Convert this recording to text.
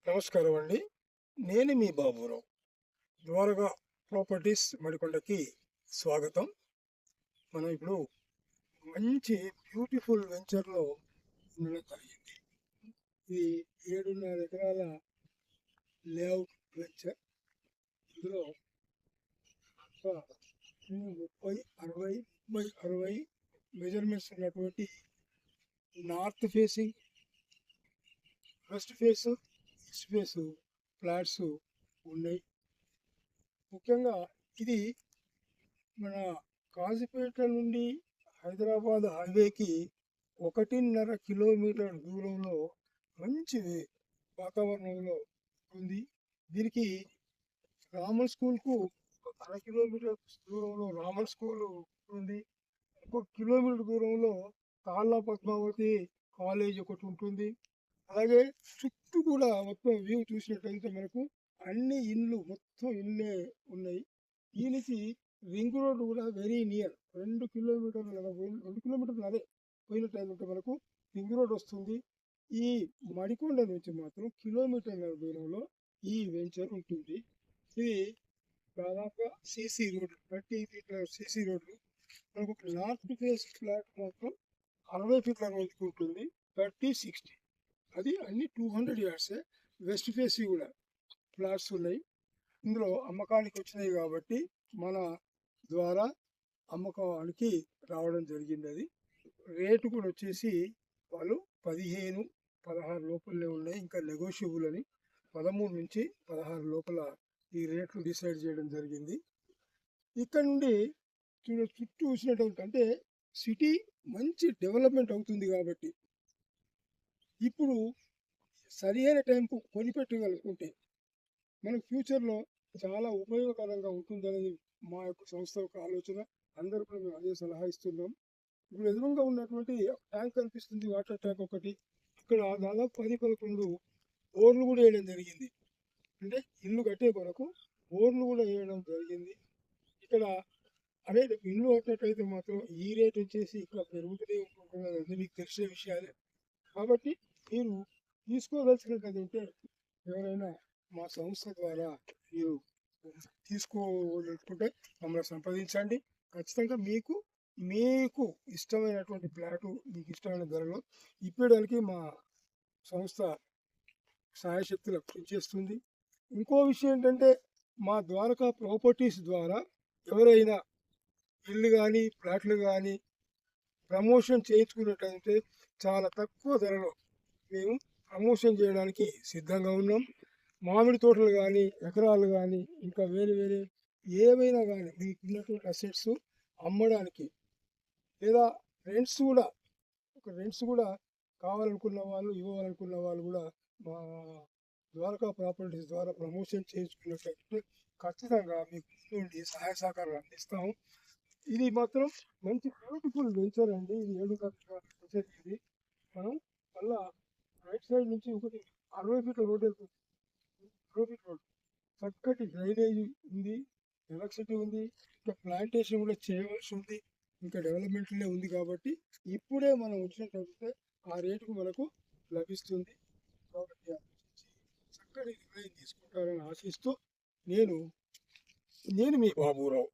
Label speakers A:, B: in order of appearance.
A: నమస్కారం అండి. నేను మీ బాబురావు. ద్వారకా ప్రాపర్టీస్ మడికొండకి స్వాగతం. మనం ఇప్పుడు మంచి బ్యూటిఫుల్ వెంచర్లో ఉండడం జరిగింది. ఇది 7.5 ఎకరాల లేఅవుట్ వెంచర్. ఇందులో 30-60 మెజర్మెంట్స్ ఉన్నటువంటి north facing, west face, east face flats ఉన్నాయి. ముఖ్యంగా ఇది మన కాజీపేట నుండి హైదరాబాద్ హైవేకి 1.5 కిలోమీటర్ దూరంలో మంచి వాతావరణంలో ఉంది. దీనికి రామన్ స్కూల్కు 1/2 కిలోమీటర్ దూరంలో రామన్ స్కూల్ ఉంది. 1 కిలోమీటర్ దూరంలో తాళ్ళ పద్మావతి కాలేజ్ ఒకటి ఉంటుంది. అలాగే చుట్టూ కూడా మొత్తం వ్యూ చూసినట్టయితే మనకు అన్ని మొత్తం ఇళ్ళే ఉన్నాయి. దీనికి రింగ్ రోడ్ కూడా వెరీ నియర్, 2 కిలోమీటర్లు అదే పోయినట్టయితే మనకు రింగ్ రోడ్ వస్తుంది. ఈ మడికొండ నుంచి మాత్రం కిలోమీటర్ల దూరంలో ఈ వెంచర్ ఉంటుంది. ఇది దాదాపుగా సీసీ రోడ్, 30 ఫీట్ల సీసీ రోడ్లు. మనకు నార్త్ ఫేస్ ఫ్లాట్ మాత్రం 60 ఫీట్ల రోడ్కి ఉంటుంది, 30-60. అది అన్ని 200 yards. వెస్ట్ ఫేస్ కూడా ఫ్లాట్స్ ఉన్నాయి. ఇందులో అమ్మకానికి వచ్చినాయి కాబట్టి మన ద్వారా అమ్మకానికి రావడం జరిగింది. అది రేటు కూడా వచ్చేసి వాళ్ళు 15-16 లోపలనే ఉన్నాయి. ఇంకా నెగోషియబుల్ అని 13-16 లోపల ఈ రేట్లు డిసైడ్ చేయడం జరిగింది. ఇక్కడ నుండి చుట్టూ చూసినట్టు అంటే సిటీ మంచి డెవలప్మెంట్ అవుతుంది కాబట్టి ఇప్పుడు సరి అయిన టైంకు కొనిపెట్టగలుగుతుంటే మనకు ఫ్యూచర్లో చాలా ఉపయోగకరంగా ఉంటుందనేది మా యొక్క సంస్థ యొక్క ఆలోచన. అందరూ కూడా మేము అదే సలహా ఇస్తున్నాం. ఇప్పుడు ఎదురుగా ఉన్నటువంటి ట్యాంక్ కనిపిస్తుంది, వాటర్ ట్యాంక్ ఒకటి. ఇక్కడ దాదాపు 10-11 బోర్లు కూడా వేయడం జరిగింది. అంటే ఇల్లు కట్టే కొరకు బోర్లు కూడా వేయడం జరిగింది. ఇక్కడ అదే ఇల్లు కట్టినట్టయితే మాత్రం ఈ రేట్ వచ్చేసి ఇక్కడ పెరుగుతూనే ఉంటుంది. మీకు తెలిసిన విషయాలే కాబట్టి మీరు తీసుకోదలుచుకుంటే ఎవరైనా మా సంస్థ ద్వారా మీరు తీసుకోదలుచుకుంటే మమ్మల్ని సంప్రదించండి. ఖచ్చితంగా మీకు ఇష్టమైనటువంటి ప్లాటు మీకు ఇష్టమైన ధరలో ఇప్పడానికి మా సంస్థ సాయశక్తులు కృషి. ఇంకో విషయం ఏంటంటే మా ద్వారకా ప్రాపర్టీస్ ద్వారా ఎవరైనా ఇల్లు కానీ ప్లాట్లు కానీ ప్రమోషన్ చేయించుకున్నట్టయితే చాలా తక్కువ ధరలో మేము ప్రమోషన్ చేయడానికి సిద్ధంగా ఉన్నాం. మామిడి తోటలు కానీ, ఎకరాలు కానీ, ఇంకా వేరే ఏవైనా కానీ మీకు ఉన్నటువంటి అసెట్స్ అమ్మడానికి లేదా రెంట్స్ కూడా కావాలనుకున్న వాళ్ళు, ఇవ్వాలనుకున్న వాళ్ళు కూడా మా ద్వారకా ప్రాపర్టీస్ ద్వారా ప్రమోషన్ చేయించుకున్నట్లయితే ఖచ్చితంగా మీకు నుండి సహాయ సహకారాలు అందిస్తాము. ఇది మాత్రం మంచి బ్యూటిఫుల్ వెంచర్ అండి. ఇది 7 వెంచర్. ఇది మనం మళ్ళా రైట్ సైడ్ నుంచి ఒకటి 60 ఫీట్ల రోడ్ వెళ్తుంది. 60 ఫీట్ రోడ్, చక్కటి డ్రైనేజ్ ఉంది, ఎలక్ట్రిసిటీ ఉంది, ఇంకా ప్లాంటేషన్ కూడా చేయవలసి ఉంది. ఇంకా డెవలప్మెంట్లే ఉంది కాబట్టి ఇప్పుడే మనం వచ్చినట్లయితే ఆ రేటుకు మనకు లభిస్తుంది. కాబట్టి చక్కటి నిర్ణయం తీసుకుంటారని ఆశిస్తూ నేను మీ బాబురావు.